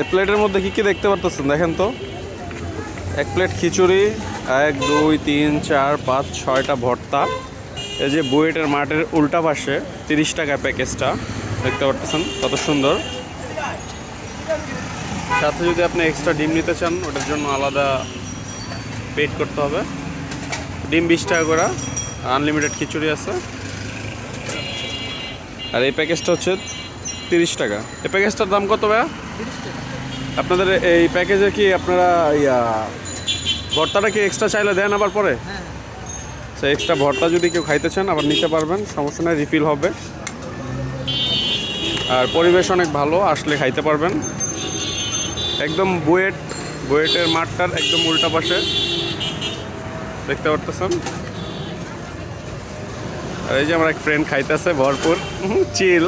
এই প্লেটের মধ্যে কি কি দেখতে পারতেছেন দেখেন তো। এক প্লেট খিচুড়ি, 1 2 3 4 5 6টা ভর্তা। এই যে বুয়েটের মাঠের উল্টা পাশে 30 টাকা প্যাকেজটা দেখতে পারতেছেন কত সুন্দর। সাথে যদি আপনি এক্সট্রা ডিম নিতে চান ওটার জন্য আলাদা পেড করতে হবে। ডিম 20 টাকা করে, আনলিমিটেড খিচুড়ি আছে। আর এই প্যাকেজটা হচ্ছে 30 টাকা। এই প্যাকেজটার দাম কত ভাইয়া? আপনাদের এই প্যাকেজে কি আপনারা ভর্তাটা কি এক্সট্রা চাইলে দেন আবার পরে? সে এক্সট্রা ভর্তা যদি কেউ খাইতে চান আবার নিতে পারবেন, সমস্যা নেই, রিফিল হবে। আর পরিবেশ অনেক ভালো, আসলে খাইতে পারবেন। একদম বুয়েটের মাঠটার একদম উল্টা পাশে দেখতে পারতেছেন। আর এই যে আমার এক ফ্রেন্ড খাইতেছে ভরপুর চিল।